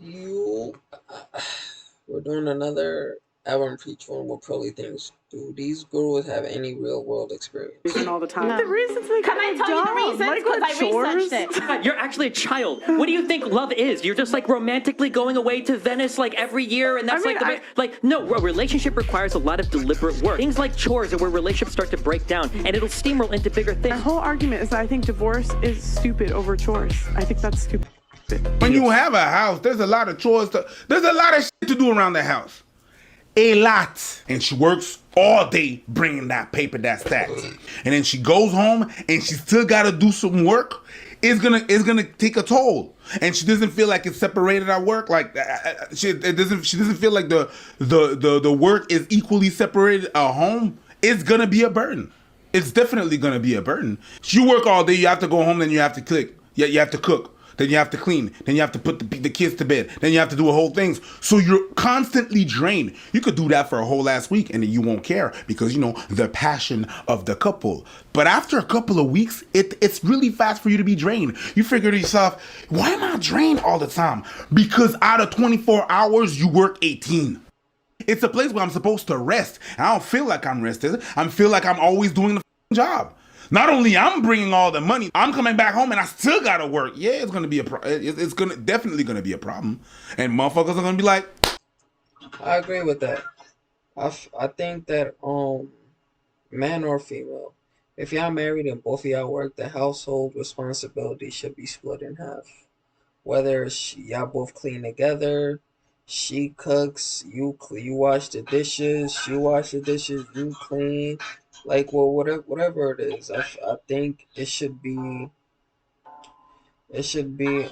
You, we're doing another Evan Preach one with Pearly Things. Do these gurus have any real world experience? All the time. No. The reasons they Can I tell you the reasons? Because I researched it. You're actually a child. What do you think love is? You're just like romantically going away to Venice like every year, and that's no. A relationship requires a lot of deliberate work. Things like chores are where relationships start to break down, and it'll steamroll into bigger things. My whole argument is that I think divorce is stupid over chores. I think that's stupid. When you have a house, there's a lot of chores. There's a lot of shit to do around the house. A lot. And she works all day bringing that paper that's stacked. And then she goes home and she still got to do some work. It's gonna take a toll. And she doesn't feel like it's separated at work. Like she doesn't feel like the work is equally separated at home. It's gonna be a burden. It's definitely gonna be a burden. You work all day. You have to go home. Then you have to click. You have to cook. Then you have to clean. Then you have to put the kids to bed. Then you have to do a whole thing. So you're constantly drained. You could do that for a whole last week and then you won't care because, you know, the passion of the couple. But after a couple of weeks, it's really fast for you to be drained. You figure to yourself, why am I drained all the time? Because out of 24 hours, you work 18. It's a place where I'm supposed to rest. And I don't feel like I'm rested. I feel like I'm always doing the job. Not only I'm bringing all the money, I'm coming back home and I still gotta work. Yeah, it's gonna be it's definitely gonna be a problem, and motherfuckers are gonna be like. I agree with that. I think that man or female, if y'all married and both of y'all work, the household responsibility should be split in half. Whether y'all both clean together, she cooks, you wash the dishes, she wash the dishes, you clean. Like, well, whatever it is, I think it should be it should be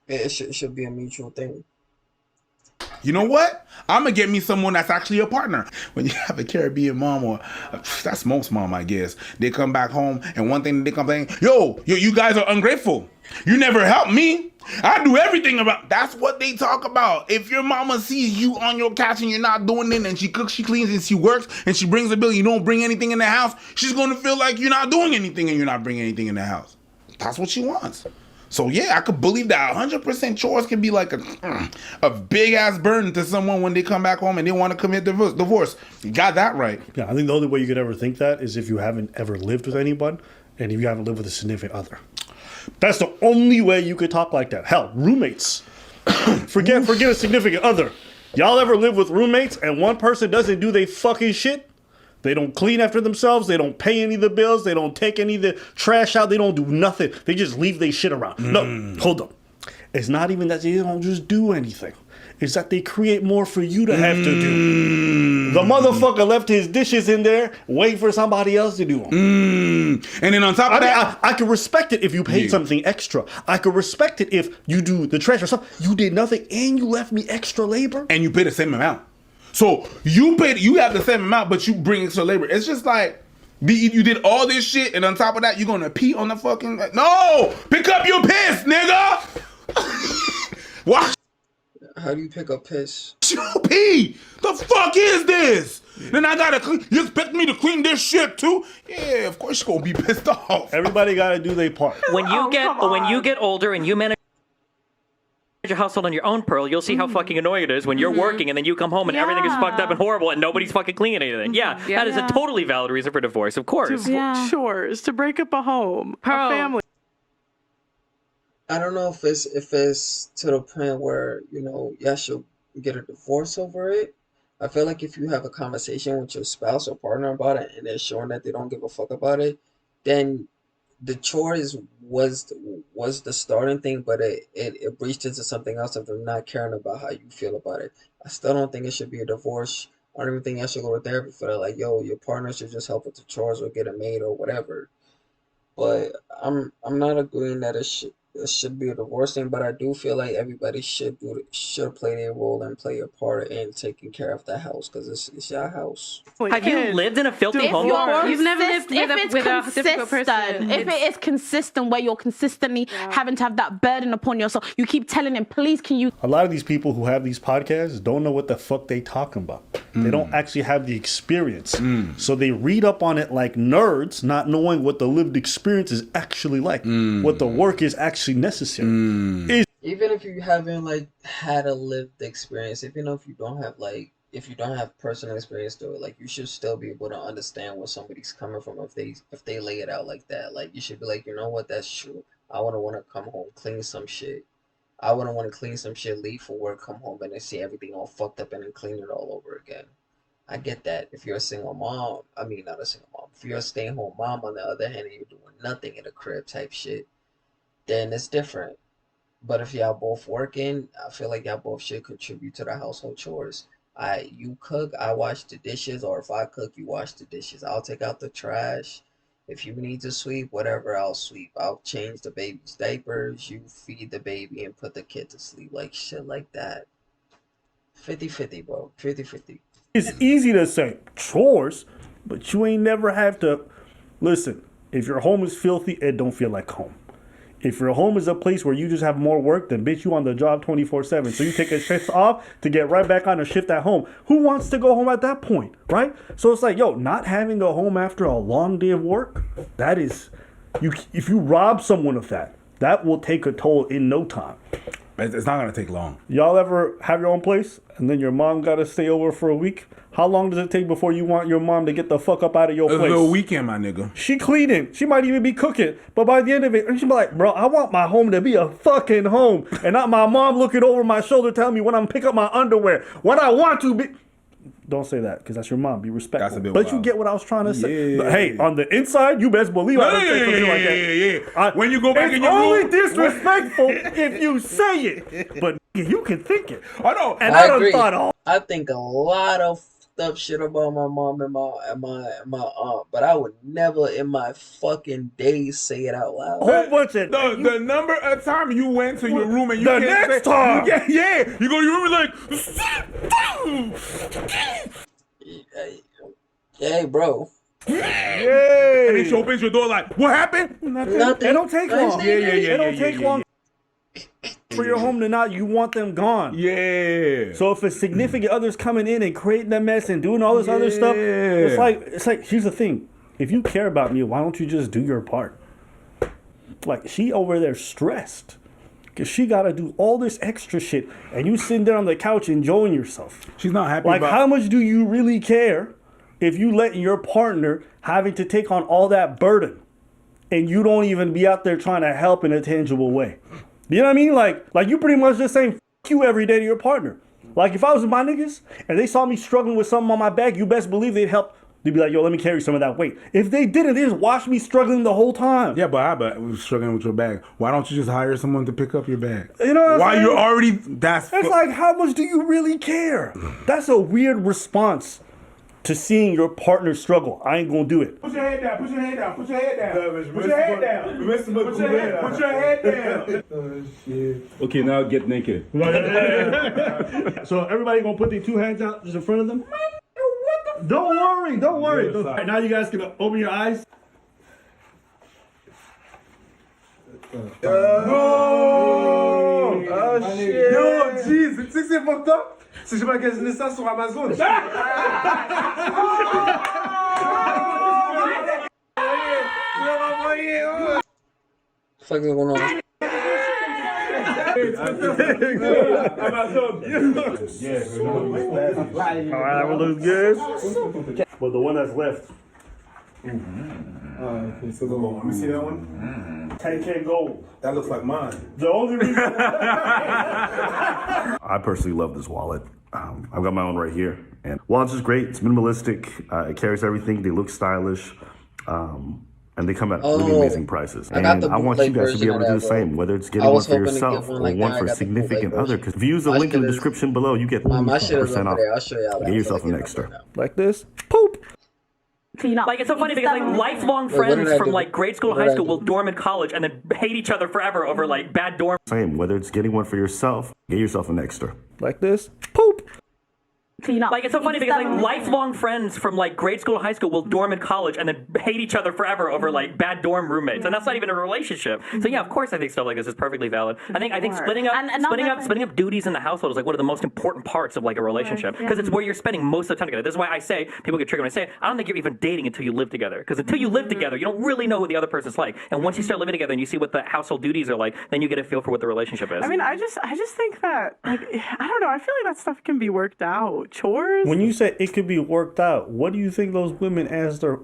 it should be a mutual thing. You know what? I'm gonna get me someone that's actually a partner. When you have a Caribbean mom, or that's most mom, I guess, they come back home and one thing they complain, yo, you guys are ungrateful. You never help me. I do everything about. That's what they talk about. If your mama sees you on your couch and you're not doing it, and she cooks, she cleans, and she works, and she brings a bill, you don't bring anything in the house, she's gonna feel like you're not doing anything and you're not bringing anything in the house. That's what she wants. So yeah, I could believe that 100% chores can be like a big ass burden to someone when they come back home and they want to commit divorce. You got that right. Yeah, I think the only way you could ever think that is if you haven't ever lived with anyone and if you haven't lived with a significant other. That's the only way you could talk like that. Hell, roommates. forget a significant other. Y'all ever live with roommates and one person doesn't do they fucking shit? They don't clean after themselves. They don't pay any of the bills. They don't take any of the trash out. They don't do nothing. They just leave their shit around. No, hold up. It's not even that they don't just do anything. It's that they create more for you to have to do. The motherfucker left his dishes in there, waiting for somebody else to do them. And then on top of that, I can respect it if you paid something extra. I can respect it if you do the trash or something. You did nothing and you left me extra labor. And you pay the same amount. So you have the same amount, but you bring extra labor. It's just like you did all this shit, and on top of that, you're gonna pee on the fucking. No, pick up your piss, nigga. Watch. How do you pick up piss? You pee. The fuck is this? Yeah. Then I gotta clean. You expect me to clean this shit too? Yeah, of course you're gonna be pissed off. Everybody gotta do their part. When you get older and you manage your household on your own, Pearl, you'll see how fucking annoying it is when you're working and then you come home and everything is fucked up and horrible and nobody's fucking cleaning anything. That is a totally valid reason for divorce, of course. Chores, to break up a home, Pearl. a family. I don't know if it's to the point where, you know, y'all should get a divorce over it. I feel like if you have a conversation with your spouse or partner about it and they're showing that they don't give a fuck about it, then the chores was the starting thing, but it breached into something else of them not caring about how you feel about it. I still don't think it should be a divorce. I don't even think I should go to therapy for that. Like, yo, your partner should just help with the chores or get a maid or whatever. But I'm not agreeing that it should be a divorce thing, but I do feel like everybody should play their role and play a part in taking care of the house because it's your house. Have you lived in a filthy home? You've never lived with a difficult person. If it is consistent, where you're consistently having to have that burden upon yourself, you keep telling him, please, can you? A lot of these people who have these podcasts don't know what the fuck they talking about. They don't actually have the experience. So they read up on it like nerds, not knowing what the lived experience is actually like, what the work is actually necessary. Even if you haven't like had a lived experience, even if you don't have like if you don't have personal experience to it, like you should still be able to understand where somebody's coming from if they lay it out like that. Like you should be like, you know what, that's true. I wouldn't want to come home, clean some shit. I wouldn't want to clean some shit, leave for work, come home, and then see everything all fucked up and then clean it all over again. I get that. If you're a single mom, I mean, not a single mom. If you're a stay-at-home mom, on the other hand, and you're doing nothing in the crib type shit, then it's different. But if y'all both working, I feel like y'all both should contribute to the household chores. You cook, I wash the dishes, or if I cook, you wash the dishes. I'll take out the trash. If you need to sweep, whatever, I'll sweep. I'll change the baby's diapers. You feed the baby and put the kid to sleep. Like shit like that. 50-50, bro. 50-50. It's easy to say chores, but you ain't never have to. Listen, if your home is filthy, it don't feel like home. If your home is a place where you just have more work, then bitch, you on the job 24/7. So you take a shift off to get right back on a shift at home. Who wants to go home at that point, right? So it's like, yo, not having a home after a long day of work, that is, if you rob someone of that, that will take a toll in no time. It's not gonna take long. Y'all ever have your own place and then your mom gotta stay over for a week? How long does it take before you want your mom to get the fuck up out of your place? A weekend, my nigga. She cleaning. She might even be cooking. But by the end of it, she be like, bro, I want my home to be a fucking home. And not my mom looking over my shoulder telling me when I'm pick up my underwear. What I want to be. Don't say that, because that's your mom. Be respectful. That's a bit but wild. You get what I was trying to say. Yeah. But hey, on the inside, you best believe I didn't say something like that. When you go back in your room. It's only disrespectful if you say it. But you can think it. I know. And I done agree. thought, I think a lot of stuff shit about my mom and my aunt, but I would never in my fucking days say it out loud. whole bunch of The number of time you went to your room and you The can't next say, time. You go to your room and like, Hey, bro. Yay! and then she opens your door like, what happened? Nothing. It don't take long. Yeah. It don't take long for your home to not. You want them gone. Yeah. So if a significant other's coming in and creating that mess and doing all this other stuff, it's like here's the thing. If you care about me, why don't you just do your part? Like she over there stressed because she got to do all this extra shit, and you sitting there on the couch enjoying yourself. She's not happy Like about how much do you really care if you let your partner having to take on all that burden, and you don't even be out there trying to help in a tangible way? You know what I mean? Like you pretty much just saying F you every day to your partner. Like if I was with my niggas and they saw me struggling with something on my back, you best believe they'd help. They'd be like, yo, let me carry some of that weight. If they didn't, they just watch me struggling the whole time. Yeah, but I was struggling with your bag. Why don't you just hire someone to pick up your bag? You know what I'm Why saying? you're already that's It's like, how much do you really care? That's a weird response to seeing your partner struggle. I ain't gonna do it. Put your head down, put your head down, put your head down. Put your head down. Put your head down. Oh shit. Okay, now get naked. So everybody gonna put their two hands out just in front of them? Don't worry. All right, now you guys can open your eyes. Oh shit. Yo, jeez, tu sais que c'est fucked up? Si j'ai magasiné ça sur Amazon. Fuck is going on? All right, that one looks good. But the one that's left, Okay, so go on. Let me see that one. 10K gold. That looks like mine. The only reason I personally love this wallet. I've got my own right here. And wallet's just great. It's minimalistic. It carries everything. They look stylish. And they come at really amazing prices. I got And the I want you bootleg guys to be able to do the version of that, same, whether it's I getting one was for hoping to get yourself one or like one that. I for a got the bootleg significant other. version. Because if you use the My link in the shit is- description below, you get My shit is 30% over off. there. I'll show y'all that. Get I'm yourself gonna an get extra. it right now. like this, poop. Like, it's so funny because, like, lifelong Wait, what did friends I from, do? like, grade school, What high did I school do? will dorm in college and then hate each other forever over, like, bad dorm. Same, whether it's getting one for yourself, get yourself an extra. Like this, poop. clean up. Like, it's so funny because like lifelong friends from like grade school, high school will dorm in college and then hate each other forever over like bad dorm roommates, and that's not even a relationship. So yeah, of course I think stuff like this is perfectly valid. I think splitting up duties in the household is like one of the most important parts of like a relationship, because it's where you're spending most of the time together. This is why I say, people get triggered when I say it, I don't think you're even dating until you live together, because until you live together, you don't really know who the other person's like. And once you start living together and you see what the household duties are like, then you get a feel for what the relationship is. I mean, I just think that, like, I don't know. I feel like that stuff can be worked out. Chores. When you say it could be worked out, what do you think those women asked their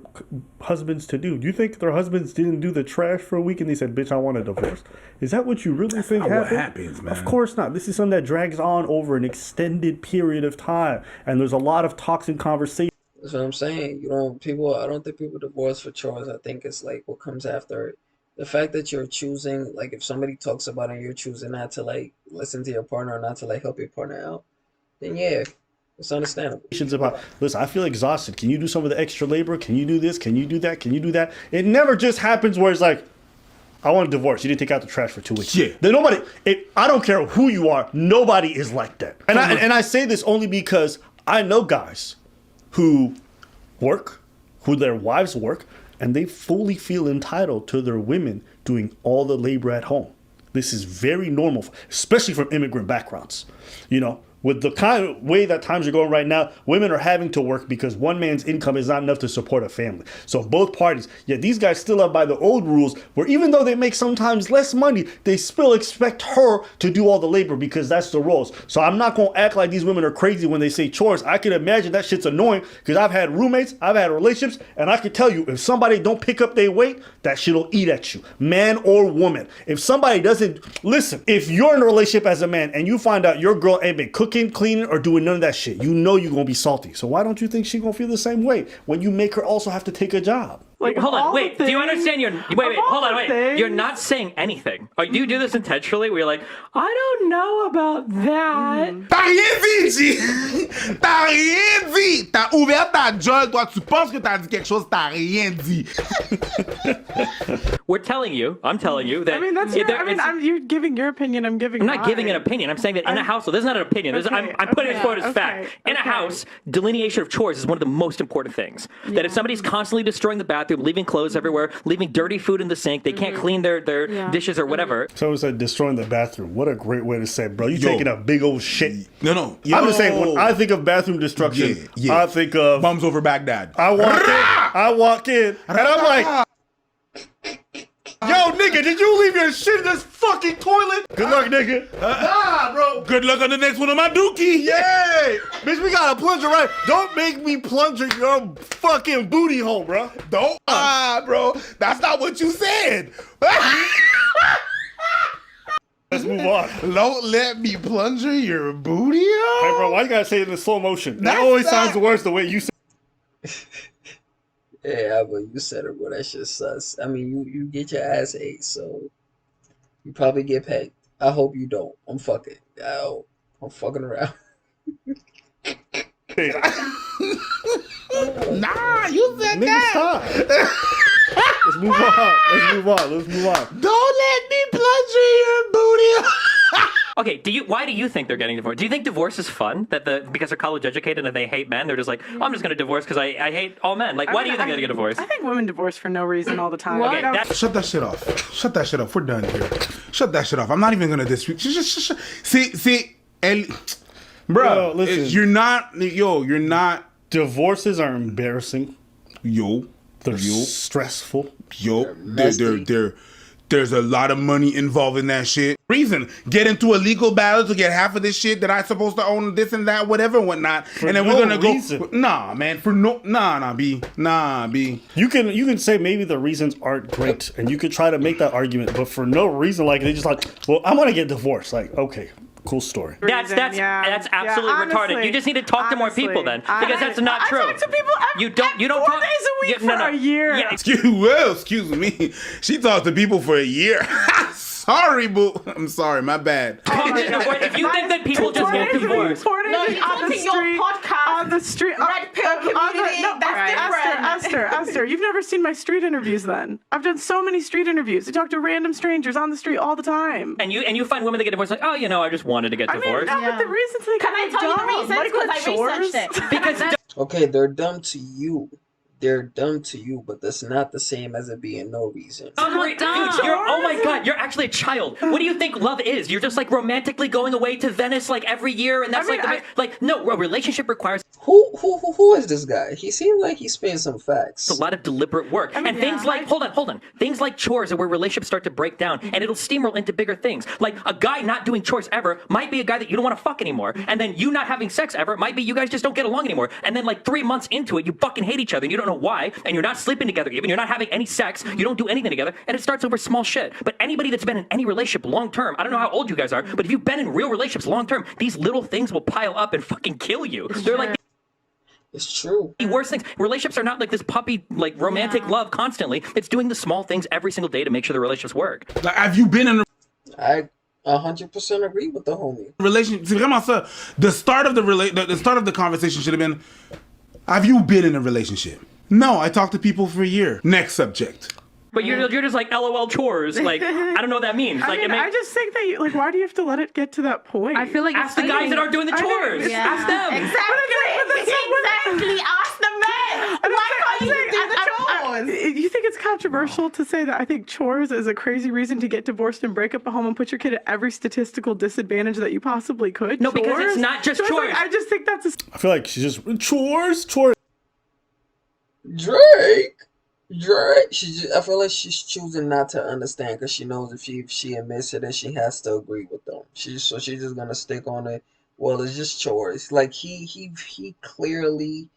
husbands to do? Do you think their husbands didn't do the trash for a week and they said, "Bitch, I want a divorce"? Is that what you really think happened? What happens, man? Of course not. This is something that drags on over an extended period of time, and there's a lot of toxic conversation. That's what I'm saying. I don't think people divorce for chores. I think it's like what comes after it. The fact that you're choosing, like, if somebody talks about it and you're choosing not to like listen to your partner or not to like help your partner out, then yeah, it's understandable. About, listen, I feel exhausted. Can you do some of the extra labor? Can you do this? Can you do that? Can you do that? It never just happens where it's like, I want a divorce. You didn't take out the trash for 2 weeks. Yeah. I don't care who you are. Nobody is like that. And I say this only because I know guys who work, who their wives work, and they fully feel entitled to their women doing all the labor at home. This is very normal, especially from immigrant backgrounds. You know, with the kind of way that times are going right now, women are having to work because one man's income is not enough to support a family. So both parties, these guys still up by the old rules where even though they make sometimes less money, they still expect her to do all the labor because that's the roles. So I'm not going to act like these women are crazy when they say chores. I can imagine that shit's annoying because I've had roommates, I've had relationships, and I can tell you if somebody don't pick up their weight, that shit'll eat at you, man or woman. If somebody doesn't, listen, if you're in a relationship as a man and you find out your girl ain't been cooking, cleaning, or doing none of that shit, you know you're gonna be salty. So why don't you think she's gonna feel the same way when you make her also have to take a job? Like, hold on, wait. Do you understand? You're not saying anything. Do you do this intentionally? Where you're like, I don't know about that. T'as rien dit, G. T'as rien dit. T'as ouvert ta gueule, toi. Tu penses que t'as dit quelque chose, t'as rien dit. I'm telling you that. I mean, you're giving your opinion. I'm not giving an opinion. I'm saying that in a household, this is not an opinion. I'm putting it forward as fact. In a house, delineation of chores is one of the most important things. That if somebody's constantly destroying the bathroom, leaving clothes everywhere, leaving dirty food in the sink, they can't clean their dishes or whatever. Someone said destroying the bathroom. What a great way to say it, bro. You taking a big old shit. No. I'm just saying, when I think of bathroom destruction, I think of Bums over Baghdad. I walk in, and I'm like, yo, nigga, did you leave your shit in this fucking toilet? Good luck, nigga. Nah, bro. Good luck on the next one of my dookie. Yay! Bitch, we got a plunger, right? Don't make me plunger your fucking booty hole, bro. Don't. Bro. That's not what you said. Let's move on. Don't let me plunger your booty hole. Hey, bro, why you gotta say it in slow motion? That always sounds worse the way you say it. Yeah, but you said it, bro. That shit sus. I mean, you get your ass ate, so you probably get paid. I hope you don't. I'm fucking around. Nah, you said Nigga, that. stop. Let's move on. Don't let me plunger your booty hole. Okay, why do you think they're getting divorced? Do you think divorce is fun? Because they're college educated and they hate men, they're just like, oh, I'm just gonna divorce because I hate all men. Like, why do you think they get divorced? I think women divorce for no reason all the time. Okay, Shut that shit off. We're done here. Shut that shit off. I'm not even gonna dispute. See, bro, listen. You're not. Divorces are embarrassing. They're stressful. There's a lot of money involved in that shit. Get into a legal battle to get half of this shit that I'm supposed to own, this and that, whatever, whatnot. And then we're gonna go. Nah, man. B. You can say maybe the reasons aren't great, and you could try to make that argument, but for no reason, like they just like, well, I'm gonna get divorced. Like, okay. Cool story. That's absolutely retarded. You just need to talk to more people then, because that's not true. I talk to people you don't 4 days a week for a year. Yeah. Excuse me. She talked to people for a year. Sorry, boo. I'm sorry, my bad. Talk If you think that people just get divorced. No, he's watching your podcast. On the street. Red pill community. That's different. Esther, you've never seen my street interviews then. I've done so many street interviews. I talk to random strangers on the street all the time. And you find women that get divorced like, oh, I just wanted to get divorced. I mean, no, but the reasons they Can I tell you the reasons? Because I researched it. Because Okay, they're dumb to you. They're dumb to you, but that's not the same as it being no reason. Dude, oh my god, you're actually a child. What do you think love is? You're just like romantically going away to Venice like every year, and that's no, a relationship requires Who is this guy? He seems like he's spitting some facts. a lot of deliberate work. And things like, hold on. Things like chores are where relationships start to break down, and it'll steamroll into bigger things. Like a guy not doing chores ever might be a guy that you don't want to fuck anymore. And then you not having sex ever might be you guys just don't get along anymore. And then like 3 months into it, you fucking hate each other and you don't know why, and you're not sleeping together even, you're not having any sex, you don't do anything together, and it starts over small shit. But anybody that's been in any relationship long term, I don't know how old you guys are, but if you've been in real relationships long term, these little things will pile up and fucking kill you. They're like It's true. the worst things. Relationships are not like this puppy, like romantic love constantly. It's doing the small things every single day to make sure the relationships work. Like, have you been in a I 100% agree with the homie. relationship? See, come on, sir. The start of the start of the conversation should have been, have you been in a relationship? No, I talked to people for a year. Next subject. But you're just like LOL chores. Like I don't know what that means. Like I just think that like, why do you have to let it get to that point? I feel like ask the guys that are doing the chores. Ask them. Exactly. Ask the men. Why can't you do the chores? You think it's controversial to say that I think chores is a crazy reason to get divorced and break up a home and put your kid at every statistical disadvantage that you possibly could? No, because it's not just chores. Like, I just think that's I feel like she's just chores. Drake. I feel like she's choosing not to understand because she knows if she admits it, then she has to agree with them. She's just gonna stick on it. Well, it's just chores. Like he clearly.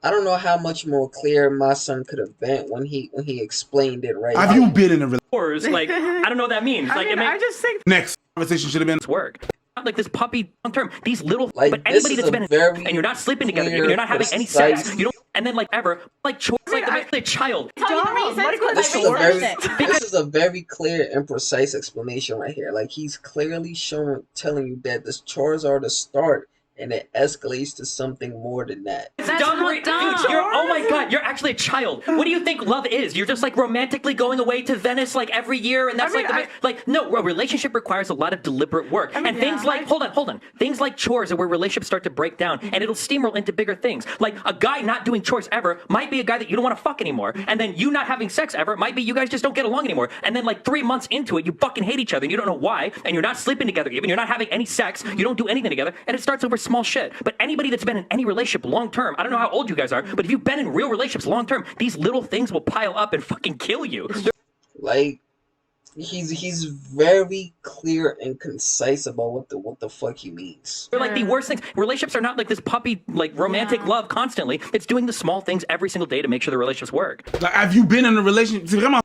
I don't know how much more clear my son could have been when he explained it right. Have you been in a relationship? Chores. Like I don't know what that means. Like I just think Next conversation should have been work. Not like this puppy long term. These little Like, but this anybody is that's a been very and you're not sleeping together, clear, you're not having any sex, precise- you don't and then like ever like chores like a child. Tell you the reasons because This I is a very researched it. this is a very clear and precise explanation right here. Like he's clearly telling you that the chores are the start, and it escalates to something more than that. Dude, oh my god, you're actually a child. What do you think love is? You're just like romantically going away to Venice like every year, and that's no, a relationship requires a lot of deliberate work. And things like hold on. Things like chores are where relationships start to break down, and it'll steamroll into bigger things. Like a guy not doing chores ever might be a guy that you don't want to fuck anymore. And then you not having sex ever might be you guys just don't get along anymore. And then like 3 months into it, you fucking hate each other and you don't know why, and you're not sleeping together even, you're not having any sex, you don't do anything together, and it starts over small shit. But anybody that's been in any relationship long term, I don't know how old you guys are, but if you've been in real relationships long term, these little things will pile up and fucking kill you. Like he's very clear and concise about what the fuck he means. They're like the worst things. Relationships are not like this puppy, like romantic love constantly. It's doing the small things every single day to make sure the relationships work. Like, have you been in a relationship? See, come on.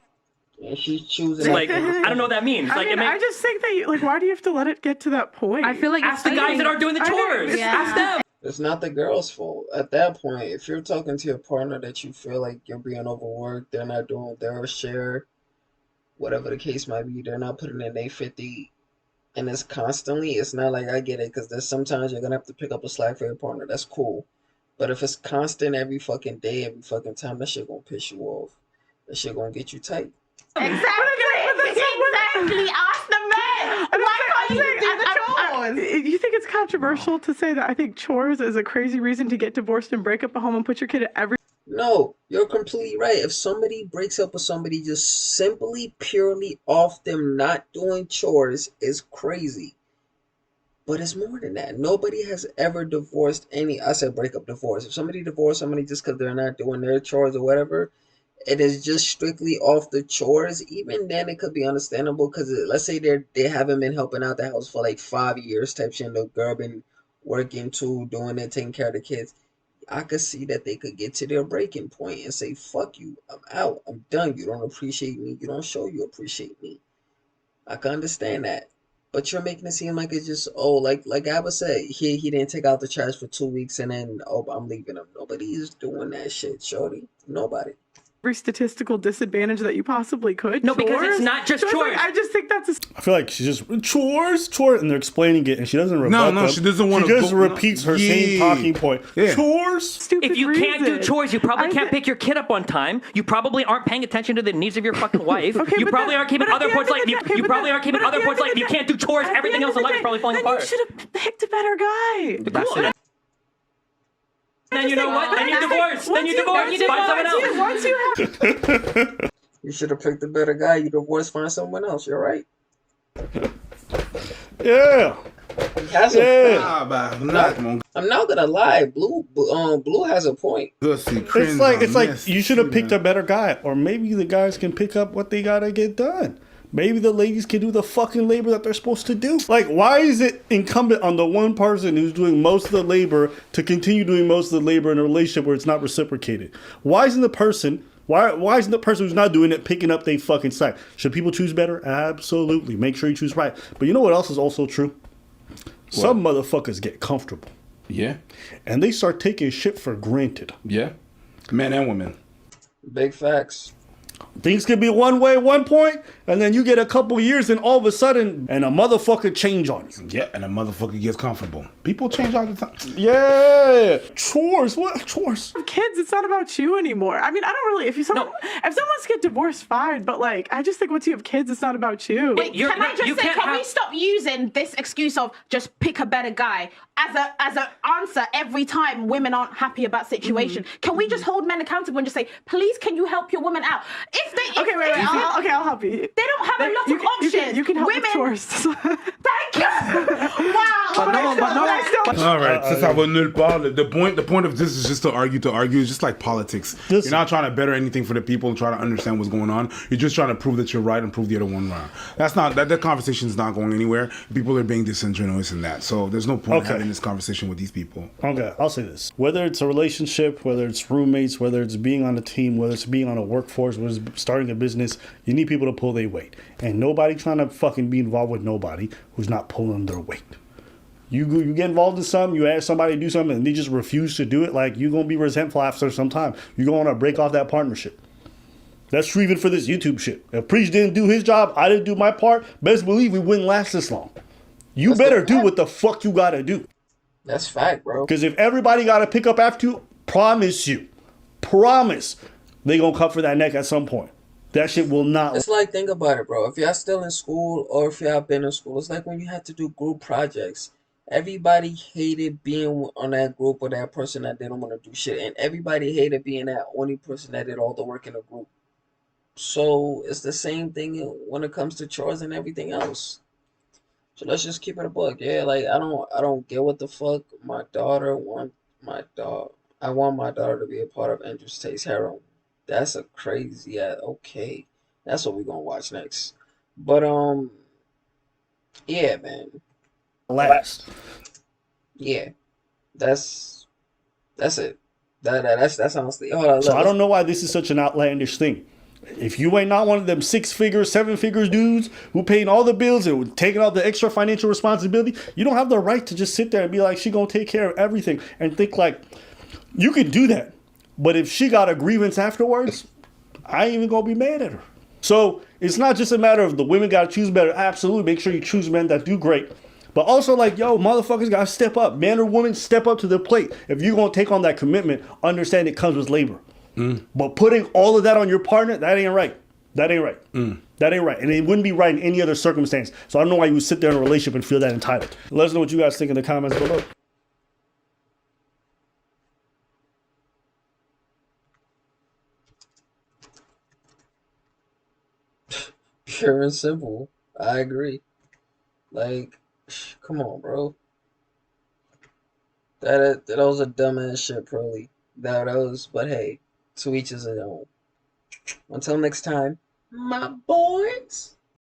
And she's choosing Like I don't know what that means. Like I just think that like, why do you have to let it get to that point? I feel like ask the guys that are doing the chores. Ask them. It's not the girl's fault. At that point, if you're talking to your partner that you feel like you're being overworked, they're not doing their share, whatever the case might be, they're not putting in their 50, and it's constantly, it's not like I get it, because there's sometimes you're going to have to pick up the slack for your partner. That's cool. But if it's constant every fucking day, every fucking time, that shit going to piss you off. That shit going to get you tight. Exactly. Ask the men. Why can't you do the chores? You think it's controversial to say that I think chores is a crazy reason to get divorced and break up a home and put your kid at every... No, you're completely right. If somebody breaks up with somebody just simply, purely off them not doing chores is crazy. But it's more than that. Nobody has ever divorced I said break up, divorce. If somebody divorced somebody just because they're not doing their chores or whatever, it is just strictly off the chores. Even then, it could be understandable because let's say they haven't been helping out the house for like 5 years type shit. And the girl been working too, doing it, taking care of the kids. I could see that they could get to their breaking point and say, fuck you, I'm out, I'm done. You don't appreciate me. You don't show you appreciate me. I can understand that. But you're making it seem like it's just, like Abba said, he didn't take out the trash for 2 weeks and then, I'm leaving him. Nobody is doing that shit, shorty. Nobody. every statistical disadvantage that you possibly could. No, because it's not just chores. Like, I just think that's I feel like she's just chores, and they're explaining it, and she doesn't rebut them. she doesn't want to. She to. just repeats her same talking point. Yeah. Chores. stupid If you can't do chores, you probably can't pick your kid up on time. You probably aren't paying attention to the needs of your fucking wife. You probably aren't keeping other ports like you probably aren't keeping other ports like if you can't do chores. Everything else in life is probably falling apart. You should have picked a better guy. Cool. Then you know what? Then you divorce. Then you divorce. Find someone else. You should have picked a better guy. You divorce, find someone else. You're right. Yeah. I'm not gonna lie. Blue has a point. It's like you should have picked a better guy, or maybe the guys can pick up what they gotta get done. Maybe the ladies can do the fucking labor that they're supposed to do. Like, why is it incumbent on the one person who's doing most of the labor to continue doing most of the labor in a relationship where it's not reciprocated? Why isn't the person who's not doing it picking up their fucking slack? Should people choose better? Absolutely. Make sure you choose right. But you know what else is also true? Some motherfuckers get comfortable. Yeah. And they start taking shit for granted. Yeah. Men and women. Big facts. Things could be one way at one point, and then you get a couple years, and all of a sudden, and a motherfucker change on you. Yeah, and a motherfucker gets comfortable. People change all the time. Yeah. Chores. What? Chores. Kids, it's not about you anymore. I mean, I don't really, if someone wants to get divorced, fine, but like, I just think once you have kids, it's not about you. Wait, can I just say, can we stop using this excuse of just pick a better guy as an answer every time women aren't happy about situation? Can we just hold men accountable and just say, please, can you help your woman out? I'll help you. They don't have a lot of options. You can help women. with chores. Thank you. Wow. All right, since I was nulle part, the point of this is just to argue. It's just like politics. You're not trying to better anything for the people and try to understand what's going on. You're just trying to prove that you're right and prove the other one wrong. That conversation is not going anywhere. People are being disingenuous in that. So there's no point having this conversation with these people. Okay, I'll say this. Whether it's a relationship, whether it's roommates, whether it's being on a team, whether it's being on a workforce, whether it's starting a business, you need people to pull their weight. And nobody trying to fucking be involved with nobody who's not pulling their weight. You get involved in something, you ask somebody to do something, and they just refuse to do it, like, you're going to be resentful after some time. You're going to break off that partnership. That's true even for this YouTube shit. If Preach didn't do his job, I didn't do my part, best believe we wouldn't last this long. You better do what the fuck you got to do. That's fact, bro. Because if everybody got to pick up after you, promise, they going to cut for that neck at some point. That shit will not. It's like, think about it, bro. If y'all still in school or if y'all been in school, it's like when you had to do group projects. Everybody hated being on that group or that person that didn't want to do shit. And everybody hated being that only person that did all the work in the group. So it's the same thing when it comes to chores and everything else. So let's just keep it a buck. Yeah, like I don't get what the fuck my daughter want my dog. I want my daughter to be a part of Andrew Tate's harem. That's a crazy okay. That's what we're gonna watch next. But yeah, man. Last. Yeah. That's it. That's honestly. Hold on, so I don't know why this is such an outlandish thing. If you ain't not one of them 6-figure, 7-figure dudes who paying all the bills and taking all the extra financial responsibility, you don't have the right to just sit there and be like, she gonna take care of everything and think like, you can do that. But if she got a grievance afterwards, I ain't even gonna be mad at her. So it's not just a matter of the women gotta choose better. Absolutely, make sure you choose men that do great. But also like, yo, motherfuckers gotta step up. Man or woman, step up to the plate. If you're gonna take on that commitment, understand it comes with labor. But putting all of that on your partner, that ain't right. That ain't right. That ain't right. And it wouldn't be right in any other circumstance. So I don't know why you would sit there in a relationship and feel that entitled. Let us know what you guys think in the comments below. Pure and simple. I agree. Like, come on, bro. That was a dumbass shit, probably. That was, but hey, to each his own. Until next time, my boys.